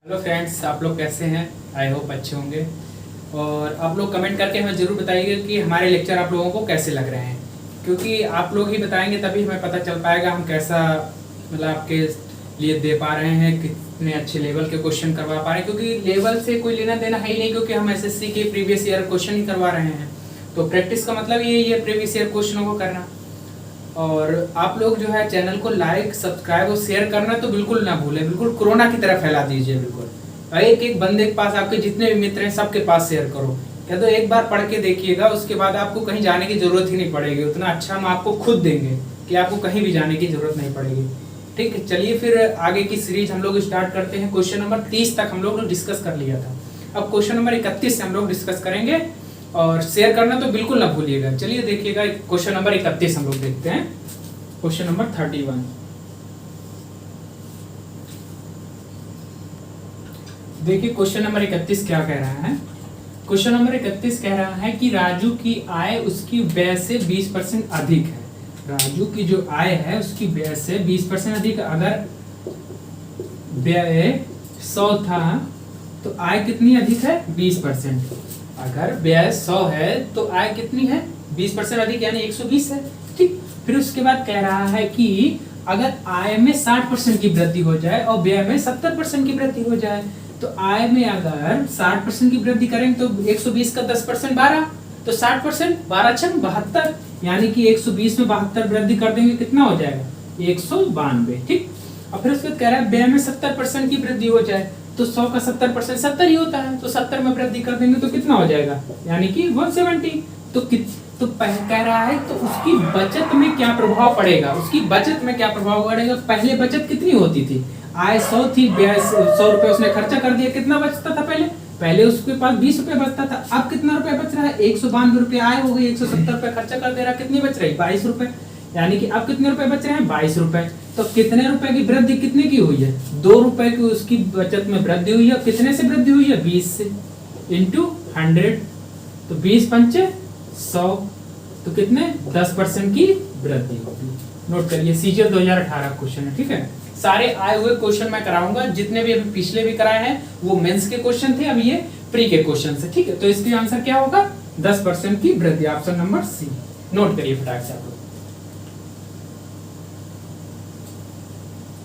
Hello friends, आप लोग कैसे हैं? आई होप अच्छे होंगे। और आप लोग कमेंट करके हमें ज़रूर बताइएगा कि हमारे लेक्चर आप लोगों को कैसे लग रहे हैं, क्योंकि आप लोग ही बताएंगे तभी हमें पता चल पाएगा हम कैसा मतलब आपके लिए दे पा रहे हैं, कितने अच्छे लेवल के क्वेश्चन करवा पा रहे हैं। क्योंकि लेवल से कोई लेना देना है ही नहीं, क्योंकि हम एसएससी के प्रीवियस ईयर क्वेश्चन ही करवा रहे हैं। तो प्रैक्टिस का मतलब यही है, प्रीवियस ईयर क्वेश्चनों को करना। और आप लोग जो है चैनल को लाइक, सब्सक्राइब और शेयर करना तो बिल्कुल ना भूलें, बिल्कुल कोरोना की तरह फैला दीजिए। बिल्कुल एक एक बंदे के पास, आपके जितने भी मित्र हैं सबके पास शेयर करो। क्या तो एक बार पढ़ के देखिएगा, उसके बाद आपको कहीं जाने की जरूरत ही नहीं पड़ेगी। उतना अच्छा हम आपको खुद देंगे कि आपको कहीं भी जाने की जरूरत नहीं पड़ेगी। ठीक है, चलिए फिर आगे की सीरीज हम लोग स्टार्ट करते हैं। क्वेश्चन नंबर 30 तक हम लोग डिस्कस कर लिया था। अब क्वेश्चन नंबर 31 से हम लोग डिस्कस करेंगे, और शेयर करना तो बिल्कुल ना भूलिएगा। चलिए देखिएगा, क्वेश्चन नंबर 31 हम लोग देखते हैं। क्वेश्चन नंबर 31 देखिए, क्वेश्चन नंबर 31 क्या कह रहा है। क्वेश्चन नंबर 31 कह रहा है कि राजू की आय उसकी व्यय से 20% अधिक है। राजू की जो आय है उसकी व्यय से 20% अधिक। अगर व्यय 100 था तो आय कितनी अधिक है? 20%। अगर व्यय 100 है तो आय कितनी है? 20% अधिक, यानी 120 है। ठीक, फिर उसके बाद कह रहा है कि अगर आय में 60% की वृद्धि हो जाए और व्यय में 70% की वृद्धि हो जाए, तो आय में अगर 60% की वृद्धि करेंगे तो 120 का 10% 12, तो 60% 12 छंग 72, यानी कि 120 में 72 वृद्धि कर देंगे, कितना हो जाएगा? 192। ठीक, और फिर उसके बाद कह रहा है व्यय में 70% की वृद्धि हो जाए, तो 100 का 70% 70 ही होता है, तो 70 में वृद्धि कर देंगे तो कितना हो जाएगा? यानी कि 170। तो कह रहा है तो उसकी बचत में क्या प्रभाव पड़ेगा? उसकी बचत में क्या प्रभाव पड़ेगा? पहले बचत कितनी होती थी? आय 100 थी, 100 रुपए उसने खर्चा कर दिया, कितना बचता था? पहले उसके पास 20 रुपए बचता था, अब कितना रुपए बच रहा है? 192 रुपए आय हो गई, 170 रुपए खर्चा कर दे रहा, कितनी बच रही? 22 रुपए। यानी कि अब कितने रुपए बच रहे हैं? 22 रुपए। तो कितने रुपए की वृद्धि कितने की हुई है? 2 रुपए की उसकी बचत में वृद्धि हुई है। कितने से वृद्धि हुई है? 20 से, इंटू 100, तो 20 पंचे 100, तो कितने? 10% की वृद्धि होगी। नोट करिए, सीजीएल 2018 क्वेश्चन है। ठीक है, सारे आए हुए क्वेश्चन मैं कराऊंगा, जितने भी अभी पिछले भी कराए हैं वो मेंस के क्वेश्चन थे, अभी ये प्री के क्वेश्चन है। ठीक है, तो इसका आंसर क्या होगा? 10% की वृद्धि, ऑप्शन नंबर सी। नोट करिए फटाक से आप लोग।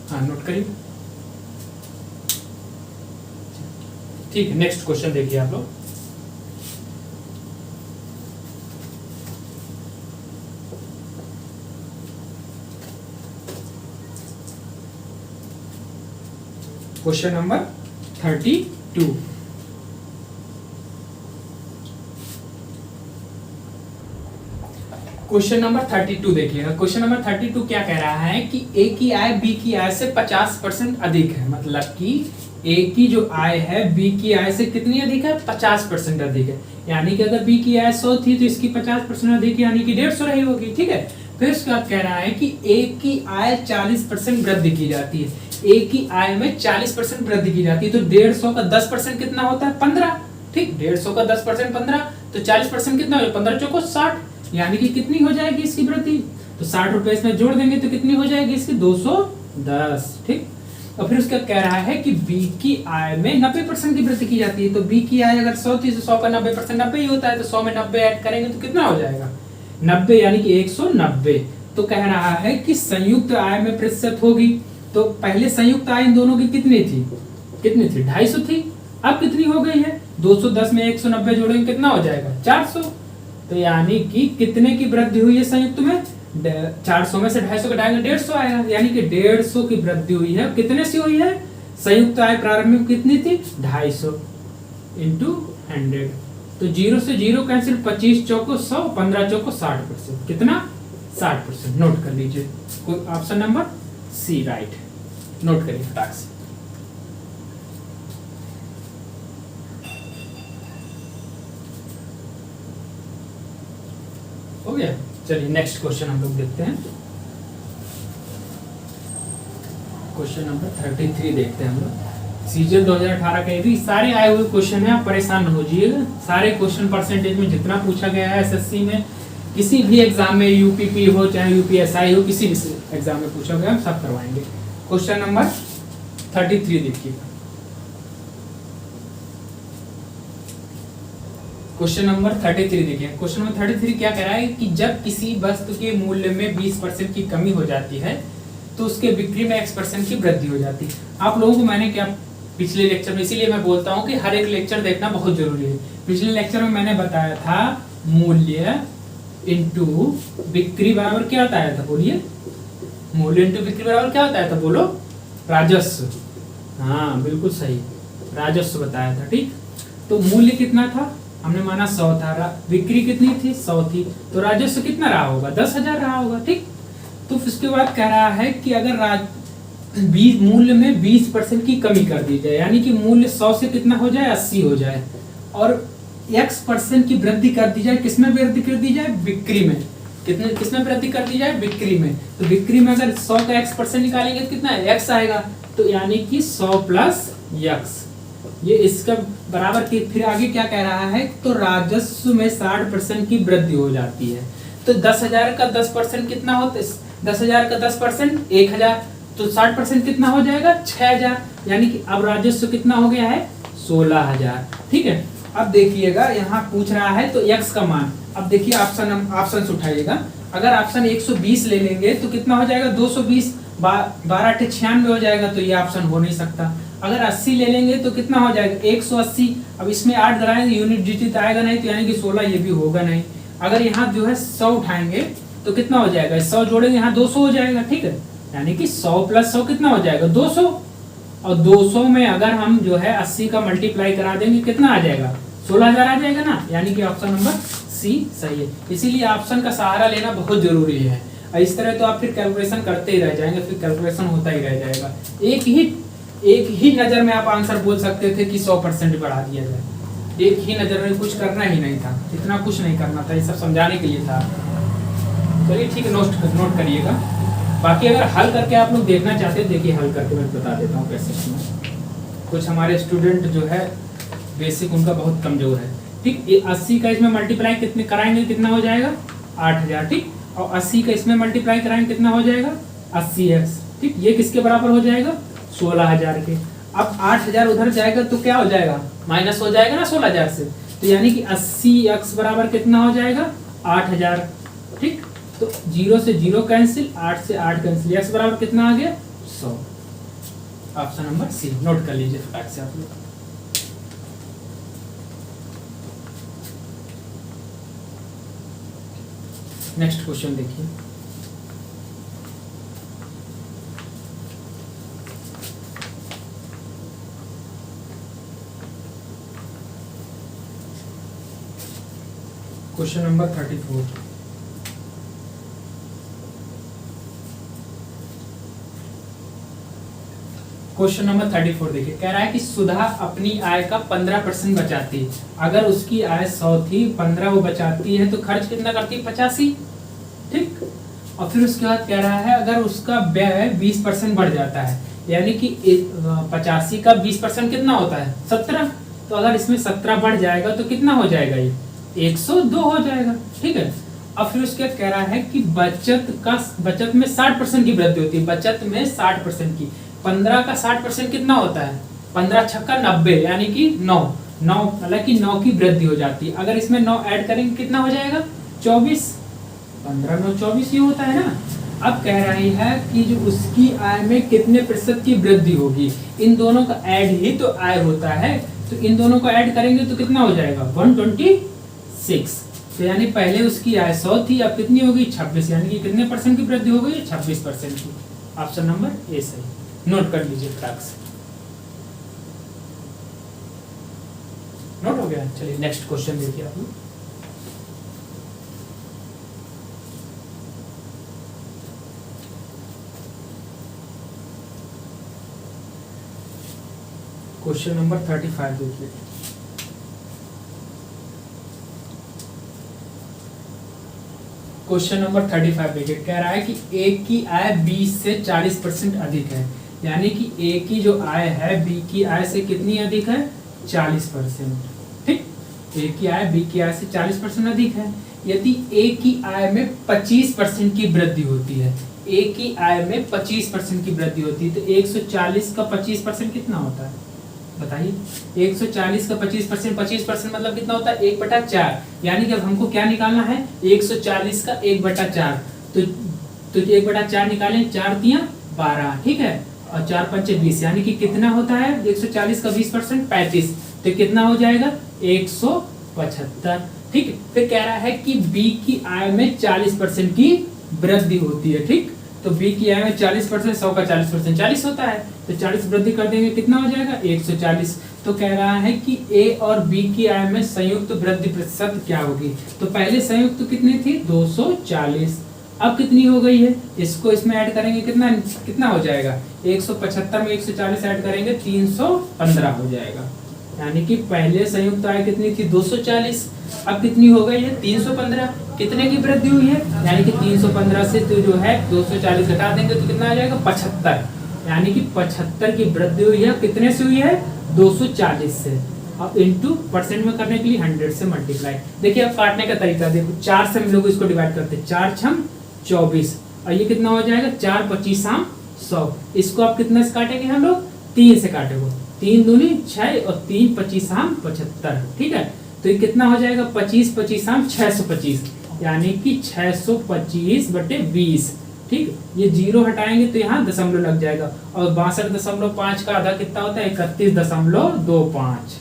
हाँ, नोट करिए। ठीक है, नेक्स्ट क्वेश्चन देखिए आप लोग। Question number 32। क्वेश्चन नंबर 32 देखिएगा। क्वेश्चन नंबर 32 क्या कह रहा है कि ए की आय बी की आय से 50% अधिक है। मतलब कि ए की जो आय है बी की आय से कितनी अधिक है? 50% अधिक है। यानी कि अगर बी की आय 100 थी तो इसकी 50% अधिक, यानी कि 150 रही होगी। ठीक है, फिर उसके बाद कह रहा है कि ए की आय 40% वृद्धि की जाती है। ए की आय में 40% वृद्धि की जाती है, तो 150 का 10% कितना होता है? 15। ठीक, 150 का 10% 15, तो 40% कितना हो जाए? 15 चौको 60, यानी कि कितनी हो जाएगी इसकी वृद्धि? तो 60 रुपए इसमें जोड़ देंगे तो कितनी हो जाएगी इसकी? 210। ठीक, और फिर उसका कह रहा है कि बी की आय में 90% की वृद्धि की जाती है। तो बी की आय अगर 100 थी तो 100 का 90% 90 ही होता है, तो 100 में 90 ऐड करेंगे तो कितना हो जाएगा? 90, यानी कि 190। तो कह रहा है कि संयुक्त आय में प्रतिशत होगी। तो पहले संयुक्त आय इन दोनों की कितनी थी? 250 थी, अब कितनी हो गई है? 210 में 190 जोड़ेंगे कितना हो जाएगा? 400। तो यानी कि कितने की वृद्धि हुई है संयुक्त में? 400 में से 250 घटाएंगे 150 आएगा, यानी कि 150 की वृद्धि हुई है। कितने से हुई है? संयुक्त आय प्रारंभ में कितनी थी? 250 इंटू 100, तो 0 से 0 कैंसिल, 25 चौको 100, 15 चौको 60%, कितना? 60%। नोट कर लीजिए, कोई ऑप्शन नंबर सी राइट है। नोट करिए फटाक से। हो गया, चलिए नेक्स्ट क्वेश्चन हम लोग देखते हैं। क्वेश्चन नंबर 33 देखते हैं हम लोग। सीजीएल 2018 के भी सारे आए हुए क्वेश्चन है, आप परेशान न होइएगा। सारे क्वेश्चन परसेंटेज में जितना पूछा गया है एसएससी में, किसी भी एग्जाम में, यूपीपी हो चाहे यूपीएसआई हो, किसी भी एग्जाम में पूछा गया हम सब करवाएंगे। क्वेश्चन नंबर 33 देखिएगा। क्वेश्चन नंबर 33 देखिए। क्वेश्चन नंबर 33 क्या कह रहा है कि जब किसी वस्तु के मूल्य में 20% की कमी हो जाती है तो उसके बिक्री में X% की वृद्धि हो जाती है। आप लोगों को मैंने क्या पिछले लेक्चर में, इसीलिए मैं बोलता हूँ कि हर एक लेक्चर देखना बहुत जरूरी है। पिछले लेक्चर में मैंने बताया था मूल्य इंटू बिक्री बराबर क्या बताया था, बोलिए। मूल्य इंटू बिक्री बराबर क्या बताया था, बोलो। राजस्व। हाँ बिल्कुल सही, राजस्व बताया था। ठीक, तो मूल्य कितना था, हमने माना 100 था, बिक्री कितनी थी, 100 थी, तो राजस्व कितना रहा होगा, 10,000 रहा होगा। ठीक, तो उसके बाद कह रहा है कि अगर मूल्य में 20% की कमी कर दी जाए, यानी कि मूल्य 100 से कितना हो जाए, 80 हो जाए, और X% की वृद्धि कर दी जाए, किसमें वृद्धि कर दी जाए, बिक्री में। किसमें वृद्धि कर दी जाए, बिक्री में। तो बिक्री में अगर 100 का X% निकालेंगे तो कितना है, X आएगा, तो यानी कि 100 प्लस X, ये इसका बराबर की। फिर आगे क्या कह रहा है, तो राजस्व में 60% की वृद्धि हो जाती है। तो 10,000 का 10% कितना होता है, 10,000 का 10% 1,000, तो 60% कितना हो जाएगा, 6,000, यानी कि अब राजस्व कितना हो गया है, 16,000। ठीक है, अब देखिएगा यहाँ पूछ रहा है तो x का मान। अब देखिए ऑप्शन उठाइएगा। अगर ऑप्शन 120 ले लेंगे तो कितना हो जाएगा, 220, 12 × 96 हो जाएगा, तो ये ऑप्शन हो नहीं सकता। अगर 80 ले लेंगे तो कितना हो जाएगा, 180। अब इसमें 8 कराएंगे, यूनिट डिजिट आएगा नहीं, तो यानी कि 16, ये भी होगा नहीं। अगर यहाँ जो है 100 उठाएंगे तो कितना हो जाएगा, 100 जोड़ेंगे यहाँ 200 हो जाएगा। ठीक है, यानी कि 100 प्लस 100 कितना हो जाएगा, 200। और 200 में अगर हम जो है 80 का मल्टीप्लाई करा देंगे, कितना आ जाएगा, 16,000 आ जाएगा ना, यानी कि ऑप्शन नंबर सी सही है। इसीलिए ऑप्शन का सहारा लेना बहुत जरूरी है। और इस तरह तो आप फिर कैलकुलेशन करते ही रह जाएंगे, फिर कैलकुलेशन होता ही रह जाएगा। एक ही नजर में आप आंसर बोल सकते थे कि 100% बढ़ा दिया जाए। एक ही नजर में, कुछ करना ही नहीं था, इतना कुछ नहीं करना था, ये सब समझाने के लिए था। चलिए ठीक है, नोट करिएगा। बाकी अगर हल करके आप लोग देखना चाहते हैं, देखिए हल करके मैं बता देता हूँ कैसे। कुछ हमारे स्टूडेंट जो है बेसिक उनका बहुत कमजोर है। ठीक, ये 80 का इसमें मल्टीप्लाई कितने कराएंगे, कितना हो जाएगा, 8,000। ठीक, और 80 का इसमें मल्टीप्लाई कराएंगे, कितना हो जाएगा, 80x। ठीक, ये किसके बराबर हो जाएगा, 16,000 के। अब 8,000 उधर जाएगा तो क्या हो जाएगा, माइनस हो जाएगा ना 16,000 से, तो यानी कि 80x बराबर कितना हो जाएगा, 8,000। ठीक, तो 0 से 0 कैंसिल, 8 से 8 कैंसिल, x बराबर कितना आ गया, 100। ऑप्शन नंबर सी नोट कर लीजिए फटाक से आप लोग। नेक्स्ट क्वेश्चन देखिए। Question number 34। क्वेश्चन नंबर 34 देखिए, कह रहा है कि सुधा अपनी आय का 15% बचाती है। अगर उसकी आय 100 थी, 15 वो बचाती है, तो खर्च कितना करती है, 85। ठीक, और फिर उसके बाद कह रहा है अगर उसका व्यय 20% बढ़ जाता है, यानी कि 85 का 20% कितना होता है, 17। तो अगर इसमें 17 बढ़ जाएगा तो कितना हो जाएगा, ये 102 हो जाएगा। ठीक है, अब फिर उसके बाद कह रहा है कि बचत में 60% की वृद्धि होती है। बचत में 60% की, 15 का 60% कितना होता है, 15 छक्का 90, यानी कि 9, हालांकि 9 की वृद्धि हो जाती है। अगर इसमें 9 ऐड करेंगे कितना हो जाएगा, 24, 15 9 24 ये होता है ना। अब कह रही है कि जो उसकी आय में कितने प्रतिशत की वृद्धि होगी, इन दोनों का ऐड ही तो आय होता है, तो इन दोनों को ऐड करेंगे तो कितना हो जाएगा, 126। तो यानी पहले उसकी आय 100 थी, अब कितनी होगी, 26, यानी कि कितने परसेंट की वृद्धि हो गई, 26% की। ऑप्शन नंबर ए सही, नोट कर लीजिए फटाक से। नोट हो गया। चलिए नेक्स्ट क्वेश्चन देखिए आप लोग। क्वेश्चन नंबर 35 देखिए। क्वेश्चन नंबर 35 देखिए, कह रहा है कि ए की आय 20 से 40% अधिक है, यानी कि ए की जो आय है बी की आय से कितनी अधिक है, 40%। ठीक, ए की आय बी की आय से 40% अधिक है। यदि ए की आय में 25% की वृद्धि होती है, ए की आय में 25% की वृद्धि होती है, तो 140 का 25% कितना होता है, बताइए 140 का 25%, 25% मतलब कितना होता है 1/4, यानी कि अब हमको क्या निकालना है 140 का 1/4। तो 1/4 निकालें, 4 तिया 12, ठीक है, और 4 पंचे 20, यानी कि कितना होता है 140 का 20% 35, तो कितना हो जाएगा 175। ठीक, फिर कह रहा है कि बी की आय में 40% की वृद्धि होती है। ठीक, तो बी की आय में 40%, 100 का 40% 40 होता है, तो 40 वृद्धि कर देंगे कितना हो जाएगा 140। तो कह रहा है कि ए और बी की आय में संयुक्त वृद्धि प्रतिशत क्या होगी। तो पहले संयुक्त कितनी थी 240, अब कितनी हो गई है, इसको इसमें ऐड करेंगे कितना कितना हो जाएगा 175 में 140 ऐड करेंगे 315 हो जाएगा। यानी कि पहले संयुक्त आय कितनी थी 240, अब कितनी हो गई है 315। कितने की वृद्धि हुई है, यानी कि 315 से तो जो है 240 घटा देंगे तो कितना आ जाएगा 75, यानी कि 75 की वृद्धि हुई है। कितने से हुई है 240 से। अब इनटू परसेंट में करने के लिए 100 से मल्टीप्लाई। देखिए अब काटने का तरीका देखो, 4 से हम लोग इसको डिवाइड करते हैं, 4 छम 24, और ये कितना हो जाएगा 4 25 100। इसको आप कितना से काटेंगे हम लोग 3 से काटेंगे, 3 दूनी 6 और 3 25 75। ठीक है, तो ये कितना हो जाएगा 25 25 625, यानी कि 625/20। ठीक, ये जीरो हटाएंगे तो यहाँ दशमलव लग जाएगा, और 62.5 का आधा कितना होता है 31.25,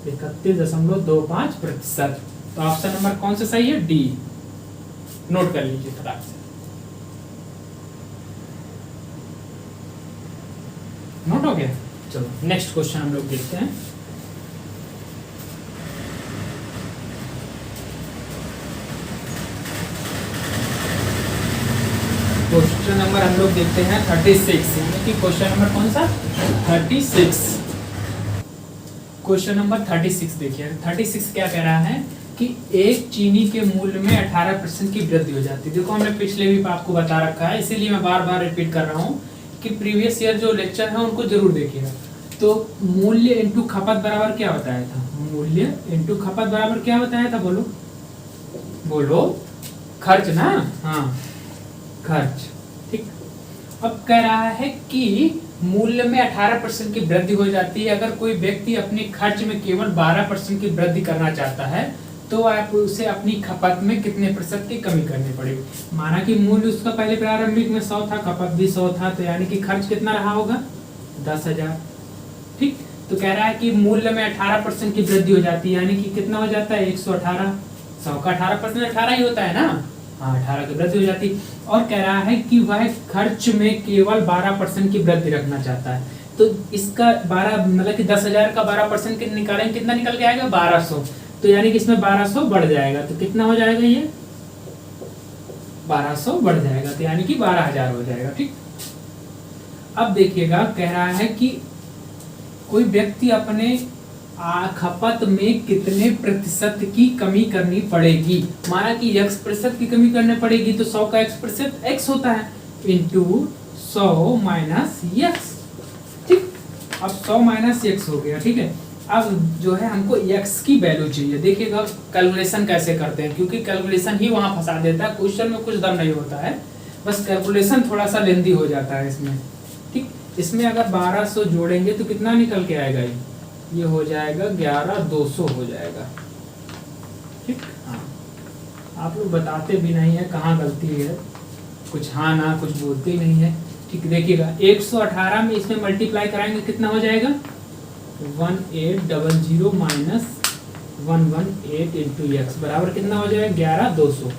31.25%। तो ऑप्शन नंबर कौन सा सही है डी, नोट कर लीजिए फटाक से, नोट हो गया। चलो नेक्स्ट क्वेश्चन हम लोग देखते हैं। क्वेश्चन नंबर हम लोग देखते हैं 36, यानी कि क्वेश्चन नंबर कौन सा 36। क्वेश्चन नंबर 36 देखिए, 36 क्या कह रहा है कि एक चीनी के मूल्य में 18% की वृद्धि हो जाती है। देखो हमने पिछले भी आपको बता रखा है, इसीलिए मैं बार बार रिपीट कर रहा हूँ कि प्रीवियस ईयर जो लेक्चर है उनको जरूर देखिएगा। तो मूल्य इंटू खपत बराबर क्या बताया था, मूल्य इंटू खपत बराबर क्या बताया था, बोलो बोलो, खर्च ना, हाँ खर्च। ठीक, अब कह रहा है कि मूल्य में 18% की वृद्धि हो जाती है। अगर कोई व्यक्ति अपने खर्च में केवल 12% की वृद्धि करना चाहता है तो आप उसे अपनी खपत में कितने प्रतिशत की कमी करनी पड़ेगी। माना कि मूल्य उसका पहले प्रारंभिक में 100 था, खपत भी 100 था, तो यानी कि खर्च कितना रहा होगा 10,000। ठीक, तो कह रहा है कि मूल्य में 18% की वृद्धि हो जाती है, यानी कि कितना हो जाता है 118। 100 का 18% 18 ही होता है ना, हाँ 18 की वृद्धि हो जाती। और कह रहा है कि वह खर्च में केवल 12% की वृद्धि रखना चाहता है। तो इसका 12 मतलब कि 10,000 का 12% निकालेंगे कितना निकल के आएगा 1200, तो यानी कि इसमें 1200 बढ़ जाएगा, तो कितना हो जाएगा ये 1200 बढ़ जाएगा, तो यानी कि 12,000 हो जाएगा। ठीक, अब देखिएगा कह रहा है कि कोई व्यक्ति अपने खपत में कितने प्रतिशत की कमी करनी पड़ेगी। माना कि x% की कमी करनी पड़ेगी, तो 100 का x% x होता है, इंटू 100 माइनस x। ठीक, अब 100 माइनस x हो गया। ठीक है, अब जो है हमको x की वैल्यू चाहिए। देखिएगा कैलकुलेशन कैसे करते हैं, क्योंकि कैलकुलेशन ही वहां फंसा देता है, क्वेश्चन में कुछ दम नहीं होता है, बस कैलकुलेशन थोड़ा सा लेंदी हो जाता है इसमें। ठीक, इसमें अगर 1200 जोड़ेंगे तो कितना निकल के आएगा, ये हो जाएगा 11,200 हो जाएगा। ठीक, हाँ आप लोग बताते भी नहीं है कहाँ गलती है, कुछ हाँ ना कुछ बोलते ही नहीं है। ठीक, देखिएगा 118 में इसमें मल्टीप्लाई कराएंगे कितना हो जाएगा 1800 माइनस 118 इंटू x बराबर कितना हो जाएगा 11,200।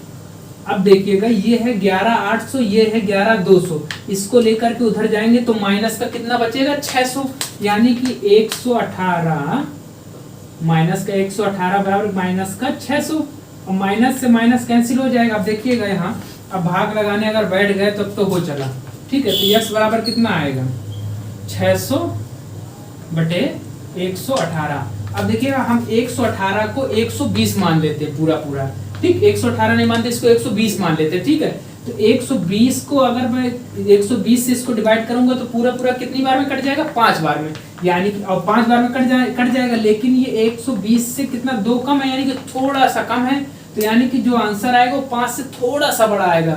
अब देखिएगा ये है 11,800, ये है 11,200, इसको लेकर के उधर जाएंगे तो माइनस का कितना बचेगा 600, यानी कि 118 माइनस का 118 बराबर माइनस का 600, और माइनस से माइनस कैंसिल हो जाएगा। अब देखिएगा यहाँ अब भाग लगाने अगर बैठ गए तब तो हो चला। ठीक है, तो x बराबर कितना आएगा 600 बटे 118। अब देखिएगा हम 118 को 120 मान लेते हैं पूरा पूरा। ठीक, 118 नहीं मानते, इसको 120 मान लेते हैं। ठीक है, तो 120 को अगर मैं 120 से इसको डिवाइड करूंगा तो पूरा पूरा कितनी बार में कट जाएगा 5 बार में, यानी कि और 5 बार में कट जाएगा, लेकिन ये 120 से कितना 2 कम है, यानी कि थोड़ा सा कम है, तो यानी कि जो आंसर आएगा वो 5 से थोड़ा सा बड़ा आएगा,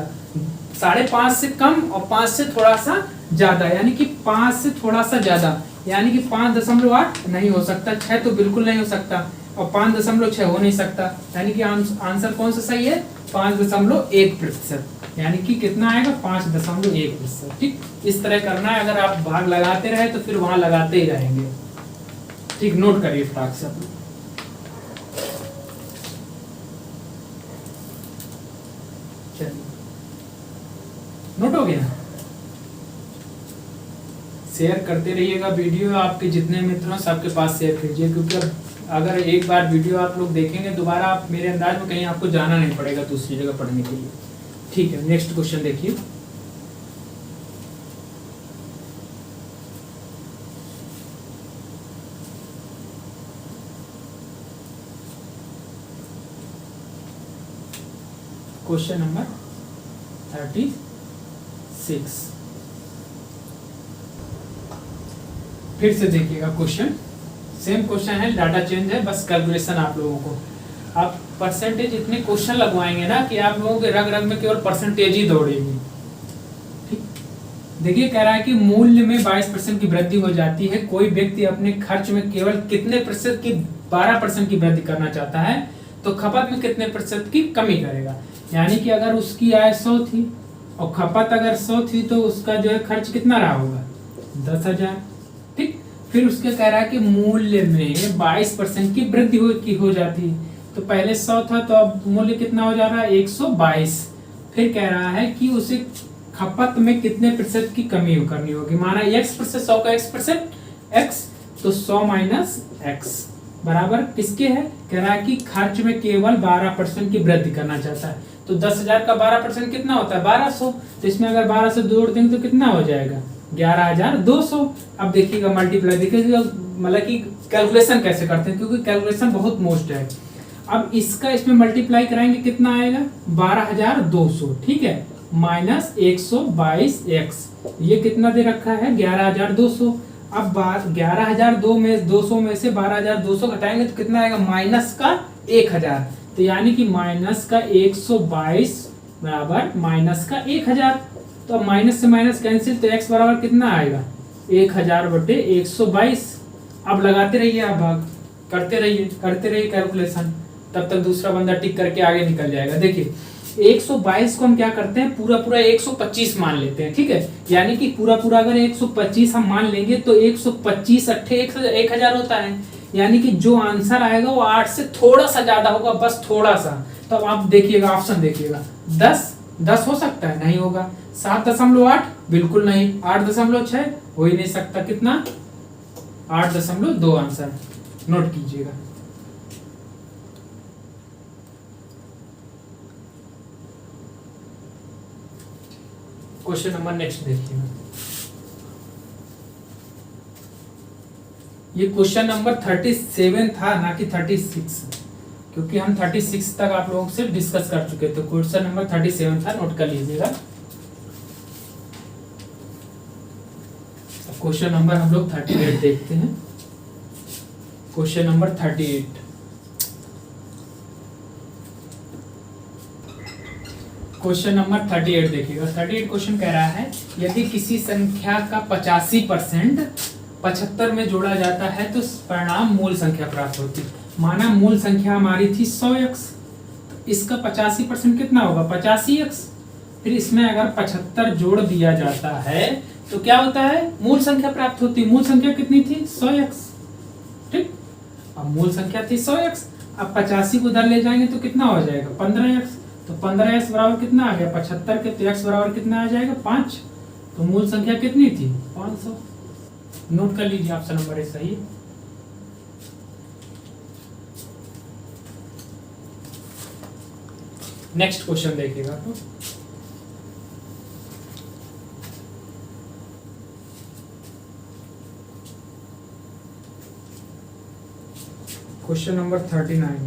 5.5 से कम और 5 से थोड़ा सा ज्यादा, यानी कि 5 से थोड़ा सा ज्यादा। यानी कि 5.8 नहीं हो सकता, 6 तो बिल्कुल नहीं हो सकता, और 5.6 हो नहीं सकता, यानी कि आंसर कौन सा सही है? 5.1%, यानी कि कितना आएगा? 5.1%। ठीक, इस तरह करना है। अगर आप भाग लगाते रहे तो फिर वहां लगाते ही रहेंगे। ठीक, नोट करिए फटाक से। चलिए, नोट हो गया। शेयर करते रहिएगा वीडियो, आपके जितने मित्र हो सबके पास शेयर कीजिए, क्योंकि अगर एक बार वीडियो आप लोग देखेंगे दोबारा आप मेरे अंदाज में कहीं आपको जाना नहीं पड़ेगा दूसरी जगह पढ़ने के लिए। ठीक है, नेक्स्ट क्वेश्चन देखिए। Question number 36। फिर से देखिएगा क्वेश्चन, सेम क्वेश्चन है, डाटा चेंज है, बस कैलकुलेशन आप लोगों को। आप परसेंटेज इतने क्वेश्चन लगवाएंगे ना कि आप लोगों के रग रग में केवल परसेंटेज ही दौड़ेगी। ठीक, देखिए कह रहा है कि मूल्य में 22% की वृद्धि हो जाती है। कोई व्यक्ति अपने खर्च में केवल कितने प्रतिशत की 12% की वृद्धि करना चाहता है, तो खपत में कितने प्रतिशत की कमी करेगा। यानी कि अगर उसकी आय 100 थी और खपत अगर 100 थी तो उसका जो है खर्च कितना रहा होगा? 10,000। ठीक, फिर उसके कह रहा है कि मूल्य में 22% की वृद्धि हो जाती है। तो पहले 100 था तो अब मूल्य कितना हो जा रहा है? 122। फिर कह रहा है कि उसे खपत में कितने प्रतिशत की कमी करनी होगी। माना x%, 100 का x%, x, तो 100 माइनस x बराबर किसके है? कह रहा है कि खर्च में केवल 12% की वृद्धि करना चाहता है। तो 10,000 का 12% कितना होता है? 1200। तो इसमें अगर 12 से जोड़ देंगे तो कितना हो जाएगा? 11,200। अब देखिएगा मल्टीप्लाई, देखिएगा मतलब कि कैलकुलेशन कैसे करते हैं, क्योंकि कैलकुलेशन बहुत मोस्ट है। अब इसका इसमें मल्टीप्लाई कराएंगे, कितना आएगा? 12,200। ठीक है, माइनस 122x, ये कितना दे रखा है? 11,200। अब 11,200 में से 12,200 घटाएंगे तो कितना आएगा? माइनस का 1,000। तो यानी कि माइनस का 122 बराबर माइनस का 1,000। तो अब माइनस से माइनस कैंसिल, तो x बराबर कितना आएगा? 1,000/122। अब लगाते रहिए, आप भाग करते रहिए कैलकुलेशन, तब तक दूसरा बंदा टिक करके आगे निकल जाएगा। देखिए 122 को हम क्या करते हैं? पूरा 125 मान लेते हैं। ठीक है, यानी कि पूरा अगर 125 हम मान लेंगे तो 125 अट्ठे 1,000 होता है। यानी कि जो आंसर आएगा वो 8 से थोड़ा सा ज्यादा होगा, बस थोड़ा सा। तो अब आप देखिएगा, ऑप्शन देखिएगा, 10 हो सकता है? नहीं होगा। 7.8 बिल्कुल नहीं। 8.6 हो ही नहीं सकता। कितना? 8.2 आंसर। नोट कीजिएगा। क्वेश्चन नंबर नेक्स्ट देखिएगा। ये क्वेश्चन नंबर 37 था, ना कि 36, क्योंकि हम 36 तक आप लोगों से डिस्कस कर चुके थे। क्वेश्चन नंबर 37 था, नोट कर लीजिएगा। क्वेश्चन नंबर हम लोग 38 देखते हैं। क्वेश्चन नंबर 38, क्वेश्चन नंबर 38 देखिएगा। 38 क्वेश्चन कह रहा है, यदि किसी संख्या का 85% 75 में जोड़ा जाता है तो परिणाम मूल संख्या प्राप्त होती है। माना मूल संख्या हमारी थी 100x, तो इसका 85% कितना होगा? 85x। फिर इसमें अगर 75 जोड़ दिया जाता है तो क्या होता है? मूल संख्या प्राप्त होती है। मूल संख्या कितनी थी? 100x। ठीक, अब मूल संख्या थी 100x, अब 85 को उधर ले जाएंगे तो कितना हो जाएगा? 15x। तो 15x बराबर कितना आ गया? 75 के। तो x बराबर कितना आ जाएगा? 5। तो मूल संख्या कितनी थी? 500। नोट कर लीजिए, ऑप्शन नंबर है सही। नेक्स्ट क्वेश्चन देखिएगा। तो क्वेश्चन नंबर 39।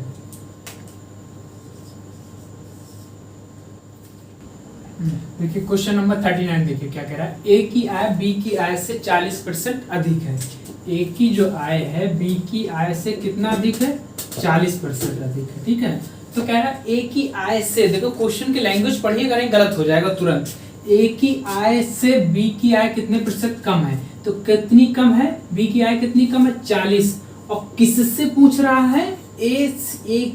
देखिए क्वेश्चन नंबर 39 देखिए क्या कह रहा है। ए की आय बी की आय से 40% अधिक है। ए की जो आय है बी की आय से कितना अधिक है? 40% अधिक है। ठीक है, तो कह रहा है ए की आय से, देखो क्वेश्चन की लैंग्वेज पढ़िएगा नहीं गलत हो जाएगा तुरंत। ए की आय से बी की आय कितने प्रतिशत कम है, तो कितनी कम है, बी की आय कितनी कम है 40। और किससे पूछ रहा है, ए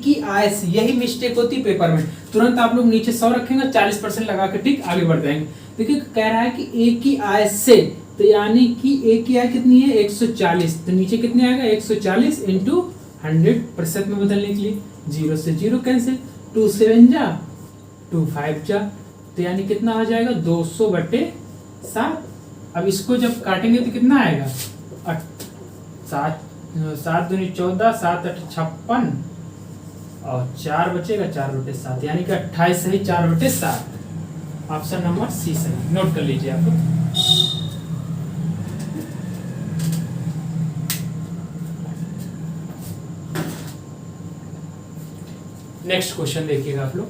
की आय से। यही मिस्टेक होती पेपर में, तुरंत आप लोग नीचे 100 रखेंगे 40% लगा के ठीक आगे बढ़ जाएंगे। देखिए कह रहा है कि ए की आय से, तो यानी कि ए की आय कितनी है 140, तो नीचे कितने आएगा 140 इंटू 100% में बदलने के लिए 0 से 0 कैंसिल, 2 7 जा 2 5 जा, तो यानी कितना आ जाएगा 200/7। अब इसको जब काटेंगे तो कितना आएगा 7 दूनी 14, 7 8 56 और 4 बचेगा 4/7, यानी कि 28 सही 4/7। ऑप्शन नंबर सी सही, नोट कर लीजिए आप लोग। नेक्स्ट क्वेश्चन देखिएगा आप लोग,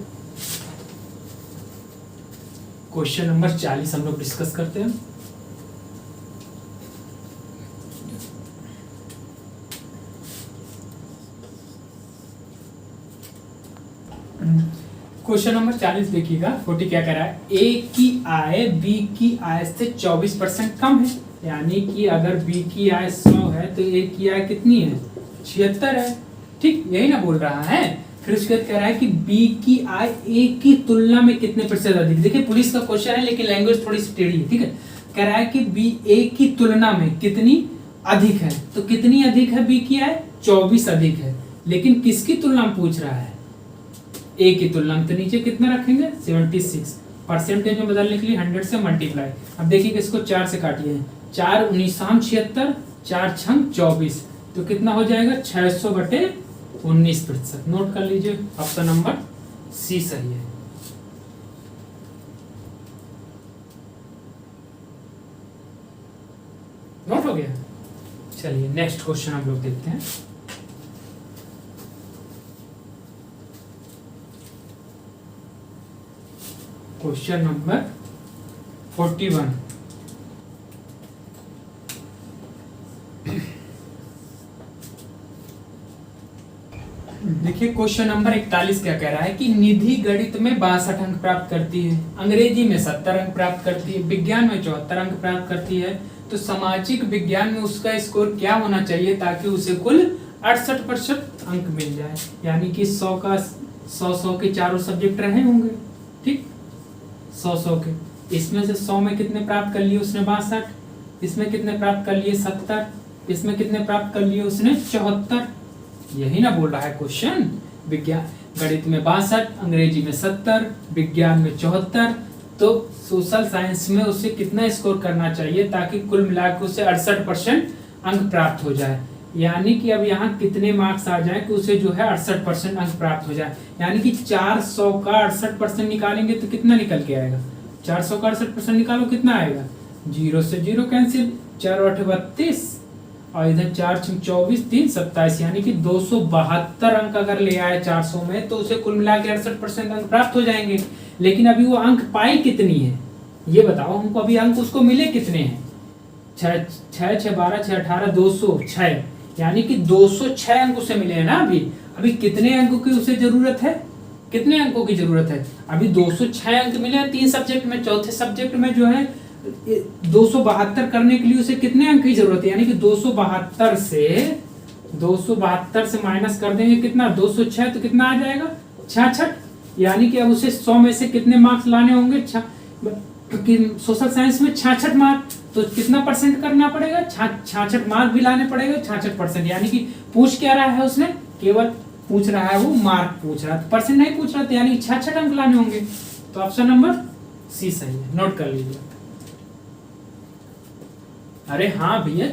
क्वेश्चन नंबर 40 हम लोग डिस्कस करते हैं। क्वेश्चन नंबर 40 देखिएगा, 40 क्या कह रहा है, ए की आय बी की आय से 24% कम है, यानी कि अगर बी की आय 100 है तो ए की आय कितनी है 76 है, ठीक यही ना बोल रहा है। फिर उसके बाद कह रहा है कि बी की आय ए की तुलना में कितने प्रतिशत अधिक। देखिए पुलिस का क्वेश्चन है लेकिन लैंग्वेज थोड़ी सी टेढ़ी है, ठीक है। कह रहा है कि बी ए की तुलना में कितनी अधिक है, तो कितनी अधिक है बी की आय 24 अधिक है, लेकिन किसकी तुलना में पूछ रहा है, ए की तुलना में, तो नीचे कितना रखेंगे 76, परसेंटेज में बदलने के लिए 100 से मल्टीप्लाई। अब देखिए कि इसको 4 से काटिए, 4 19 76, 4 6 24, तो कितना हो जाएगा 600/19%। नोट कर लीजिए, ऑप्शन नंबर सी सही है। नोट हो गया। चलिए नेक्स्ट क्वेश्चन हम लोग देखते हैं। क्वेश्चन नंबर 41, देखिए क्वेश्चन नंबर 41 क्या कह रहा है कि निधि गणित में 62 अंक प्राप्त करती है, अंग्रेजी में 70 अंक प्राप्त करती है, विज्ञान में 74 अंक प्राप्त करती है, तो सामाजिक विज्ञान में उसका स्कोर क्या होना चाहिए ताकि उसे कुल 68% अंक मिल जाए। यानी कि 100 का 100 के चारों सब्जेक्ट रहे होंगे, ठीक 100 के, इसमें से 100 में कितने प्राप्त कर लिए उसने 62, इसमें कितने प्राप्त कर लिए 70, इसमें कितने प्राप्त कर लिए उसने 74। यही ना बोल रहा है क्वेश्चन, विज्ञान गणित में 62, अंग्रेजी में 70, विज्ञान में 74, तो सोशल साइंस में उसे कितना स्कोर करना चाहिए ताकि कुल मिलाकर उसे 68% अंक प्राप्त हो जाए। यानी कि अब यहाँ कितने मार्क्स आ जाए कि उसे जो है 68% अंक प्राप्त हो जाए। यानी कि 400 का 68% निकालेंगे तो कितना निकल के आएगा, 400 का 68% निकालो कितना आएगा, 0 से 0 कैंसिल, 4 8 32 और इधर 4 6 24 3 27, यानी कि 272 अंक अगर ले आए 400 में तो उसे कुल मिला के 68% अंक प्राप्त हो जाएंगे। लेकिन अभी वो अंक पाई कितनी है ये बताओ हमको, अभी अंक उसको मिले कितने हैं, 6 6 6 12 6 18 206, यानी कि 206 अंक उसे मिले हैं ना। अभी कितने अंकों की उसे जरूरत है, कितने अंकों की जरूरत है, अभी 206 अंक मिले हैं 3 सब्जेक्ट में, चौथे सब्जेक्ट में जो है 272 करने के लिए उसे कितने अंक की जरूरत है, यानी कि 272 से माइनस कर देंगे कितना 206, तो कितना आ जाएगा 66। यानी कि अब उसे 100 में से कितने मार्क्स लाने होंगे, क्योंकि सोशल साइंस में 66 मार्क, तो कितना परसेंट करना पड़ेगा 66 मार्क भी लाने पड़ेगा 66%। यानी कि पूछ क्या रहा है उसने, केवल पूछ रहा है वो मार्क पूछ रहा है, परसेंट नहीं पूछ रहा था, यानी 66 अंक लाने होंगे, तो ऑप्शन नंबर सी सही है। नोट कर लीजिए। अरे हाँ भैया,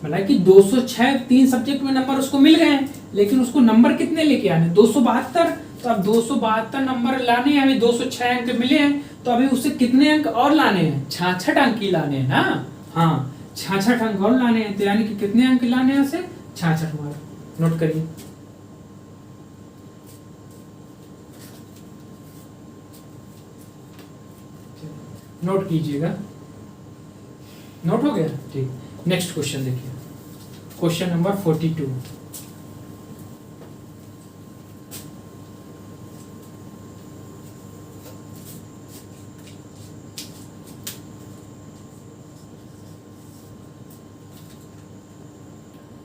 मतलब कि 206 3 सब्जेक्ट में नंबर उसको मिल गए हैं, लेकिन उसको नंबर कितने लेके आने 272, तो अब 272 नंबर लाने हैं, अभी 206 अंक मिले हैं, तो अभी उसे कितने अंक और लाने हैं 66 अंक ही लाने हैं ना, हाँ 66 अंक और लाने हैं, तो यानी कि कितने अंक लाने हैं उसे 66 मार्क। नोट करिए। नोट कीजिएगा, नोट हो गया, ठीक। नेक्स्ट क्वेश्चन देखिए, क्वेश्चन नंबर 42,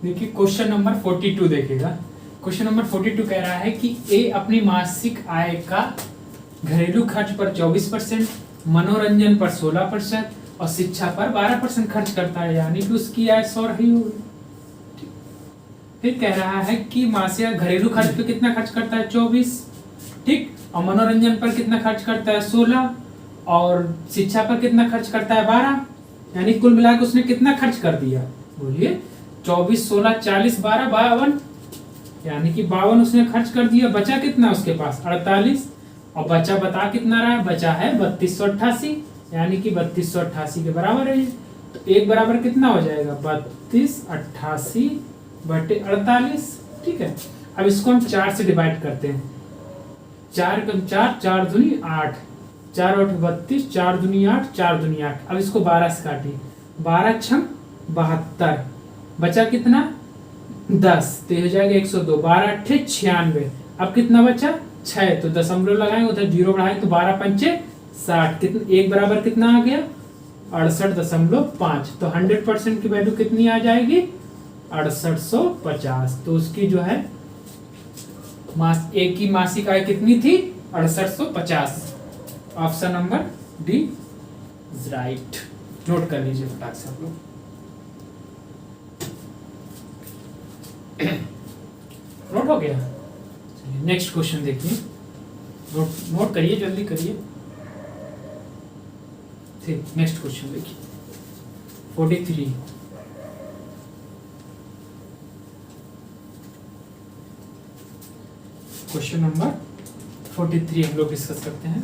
देखिए क्वेश्चन नंबर 42 देखिएगा। क्वेश्चन नंबर 42 कह रहा है कि ए अपनी मासिक आय का घरेलू खर्च पर 24%, मनोरंजन पर 16% और शिक्षा पर 12% खर्च करता है, यानी कि उसकी आय 100 रही होगी। फिर कह रहा है कि मासिक घरेलू खर्च पे कितना खर्च करता है 24, ठीक, और मनोरंजन पर कितना खर्च करता है 16 और शिक्षा पर कितना खर्च करता है 12, यानी कुल मिलाकर उसने कितना खर्च कर दिया बोलिए 24, 16, 40, 12, 52, यानी कि 52 उसने खर्च कर दिया। बचा कितना उसके पास 48, और बचा बता कितना रहा है, बचा है 3288, यानी कि 3288 के बराबर है। तो एक बराबर कितना हो जाएगा 3288 बटे 48, ठीक है। अब इसको हम 4 से डिवाइड करते हैं, 4 कम 4, 4 दूनी 8, 4 8 32, 4 दूनी 8, 4 दूनी 8। अब इसको 12 से काटिए, 12 छम 72, बचा कितना 10, तो हो जाएगा 102, 12 अट्ठे 96। अब कितना बचा 6, तो दशमलव लगाएंगे, उधर 0 बढ़ाएंगे तो 12 पंचे 60, कितना एक बराबर कितना आ गया 68.5। तो 100% की वैल्यू कितनी आ जाएगी 6850। तो उसकी जो है एक की मासिक आय कितनी थी 6850। Option number D is right. Note कर लीजिए फटाक से आप लोग। नोट हो गया। चलिए नेक्स्ट क्वेश्चन देखिए, नोट करिए, जल्दी करिए। ठीक, नेक्स्ट क्वेश्चन देखिए 43। क्वेश्चन नंबर 43 हम लोग डिस्कस करते हैं।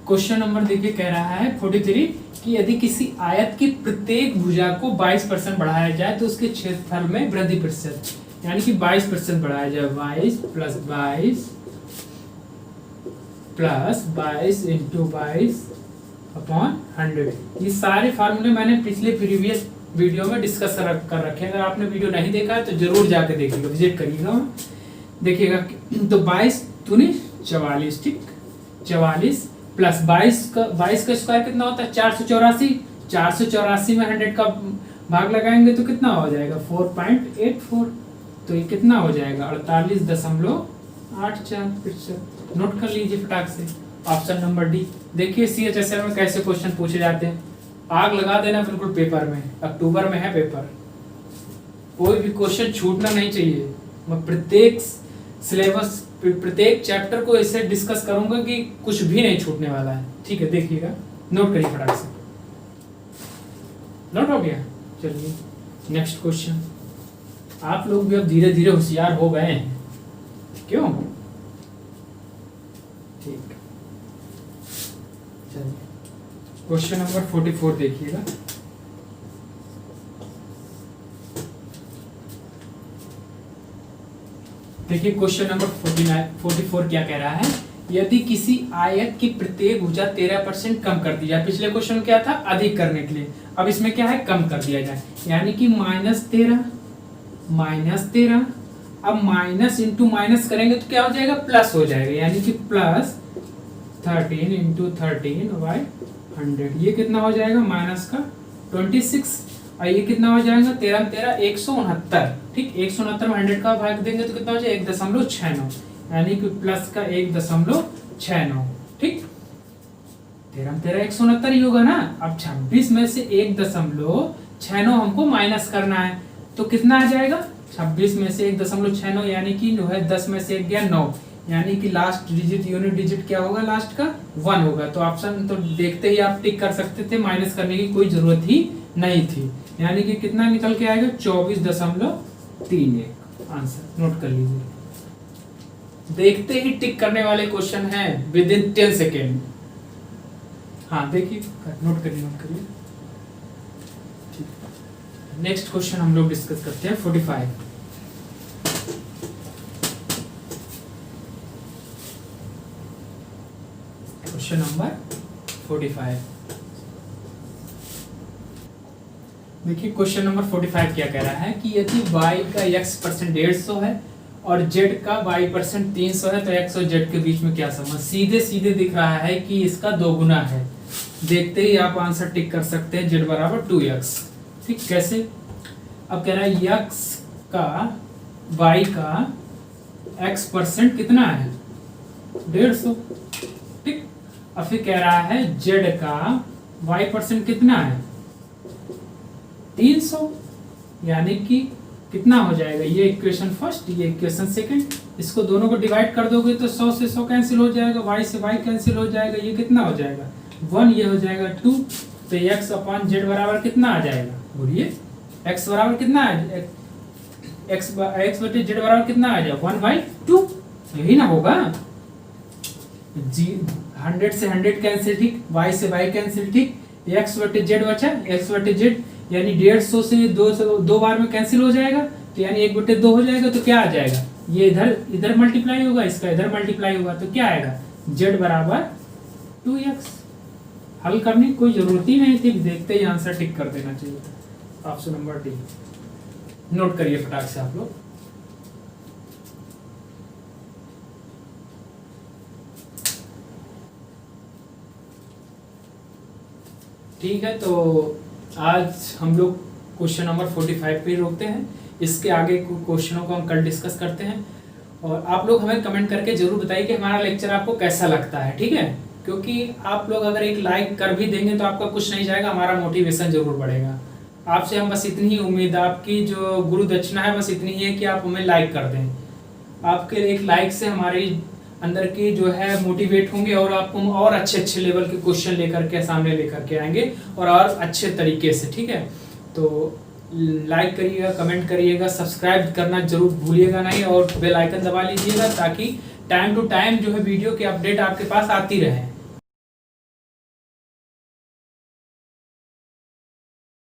क्वेश्चन नंबर देखिए कह रहा है 43 कि यदि किसी आयत की प्रत्येक भुजा को 22% बढ़ाया जाए तो उसके क्षेत्रफल में वृद्धि प्रतिशत, यानी कि 22% बढ़ाया जाए, 22 प्लस 22 प्लस 22 इंटू 22 अपॉन 100। ये सारे फार्मूले मैंने पिछले प्रीवियस वीडियो में डिस्कस कर रखे हैं। अगर आपने वीडियो नहीं देखा है तो जरूर जाके देखिएगा, विजिट करिएगा, देखिएगा। तो 22 दूनी 44, ठीक, 44 प्लस 22 का स्क्वायर कितना होता है 484। 484 में 100 का भाग लगाएंगे तो कितना हो जाएगा 4.84। तो ये कितना हो जाएगा 48.84%। नोट कर लीजिए फटाक से। Option number D. देखिए CHSL में कैसे क्वेश्चन पूछे जाते हैं, आग लगा देना बिल्कुल पेपर में। अक्टूबर में है पेपर, कोई भी क्वेश्चन छूटना नहीं चाहिए। मैं प्रत्येक सिलेबस प्रत्येक चैप्टर को ऐसे डिस्कस करूंगा कि कुछ भी नहीं छूटने वाला है, ठीक है। देखिएगा, नोट करिए फटाक से। नोट हो गया। चलिए नेक्स्ट क्वेश्चन। आप लोग भी अब धीरे धीरे होशियार हो गए हैं, क्यों? ठीक, चलिए क्वेश्चन नंबर 44 देखिएगा। देखिए क्वेश्चन नंबर 44 क्या कह रहा है, यदि किसी आयत की प्रत्येक भुजा 13% कम कर दी जाए। पिछले क्वेश्चन क्या था अधिक करने के लिए, अब इसमें क्या है कम कर दिया जाए, यानी कि -13 अब माइनस इंटू माइनस करेंगे तो क्या हो जाएगा प्लस हो जाएगा, यानी कि प्लस 13 इंटू 13/100। ये कितना हो जाएगा माइनस का 26, और ये कितना हो जाएगा 13 13 169, ठीक। 169 में 100 का भाग देंगे तो कितना हो जाएगा 1.69, यानी कि प्लस का 1.69, ठीक। 13 13 169 ही होगा ना। अब 26 में से 1.69 हमको माइनस करना है, तो कितना आ जाएगा 26 में से 1.69, यानी कि 10 में से 1 गया 9, यानी कि लास्ट डिजिट यूनिट डिजिट क्या होगा लास्ट का 1 होगा। तो ऑप्शन तो देखते ही आप टिक कर सकते थे, माइनस करने की कोई जरूरत ही नहीं थी, यानी कि कितना निकल के आएगा 24.31 आंसर। नोट कर लीजिए, देखते ही टिक करने वाले क्वेश्चन हैं विद इन 10 सेकेंड। हाँ देखिए, नोट करिए। नेक्स्ट क्वेश्चन हम लोग डिस्कस करते हैं 45। क्वेश्चन नंबर 45 देखिए। क्वेश्चन नंबर 45 क्या कह रहा है कि यदि y का x% 150 है और z का y% 300 है तो x और z के बीच में क्या संबंध। सीधे सीधे दिख रहा है कि इसका दोगुना है, देखते ही आप आंसर टिक कर सकते हैं z बराबर 2x। ठीक, कैसे? अब कह रहा है x का y का x% कितना है 150। ठीक, अब फिर कह रहा है z का y% कितना है 300, यानी कि कितना हो जाएगा, ये इक्वेशन फर्स्ट, ये इक्वेशन सेकंड, इसको दोनों को डिवाइड कर दोगे तो 100 से 100 कैंसिल हो जाएगा, y से y कैंसिल हो जाएगा, ये कितना हो जाएगा 1, ये हो जाएगा 2, तो x अपॉन z बराबर कितना आ जाएगा, बोलिए x बराबर कितना है, x बटे z बराबर कितना आ जाएगा 1/2, यही ना होगा। 100 से 100 कैंसिल, ठीक, y से y कैंसिल, ठीक, x बटे z बचा, x बटे z यानी 150 से 2 बार में कैंसिल हो जाएगा, तो यानी 1/2 हो जाएगा, तो क्या आ जाएगा, ये इधर मल्टीप्लाई होगा, इसका इधर मल्टीप्लाई होगा, तो क्या आएगा z बराबर 2x। हल करने की कोई जरूरत ही नहीं थी, देखते ही आंसर टिक कर देना चाहिए था। ऑप्शन नंबर डी नोट करिए फटाक से आप लोग। ठीक है, तो आज हम लोग क्वेश्चन नंबर 45 पे रोकते हैं, इसके आगे क्वेश्चनों को हम कल डिस्कस करते हैं। और आप लोग हमें कमेंट करके जरूर बताइए कि हमारा लेक्चर आपको कैसा लगता है, ठीक है, क्योंकि आप लोग अगर एक लाइक कर भी देंगे तो आपका कुछ नहीं जाएगा, हमारा मोटिवेशन जरूर बढ़ेगा। आपसे हम बस इतनी ही उम्मीद, आपकी जो गुरु दक्षिणा है बस इतनी ही है कि आप हमें लाइक कर दें। आपके एक लाइक से हमारी अंदर की जो है मोटिवेट होंगे और आपको और अच्छे लेवल के क्वेश्चन लेकर के सामने लेकर के आएंगे और अच्छे तरीके से, ठीक है। तो लाइक करिएगा, कमेंट करिएगा, सब्सक्राइब करना जरूर भूलिएगा नहीं और बेल आइकन दबा लीजिएगा ताकि टाइम टू टाइम जो है वीडियो की अपडेट आपके पास आती रहे।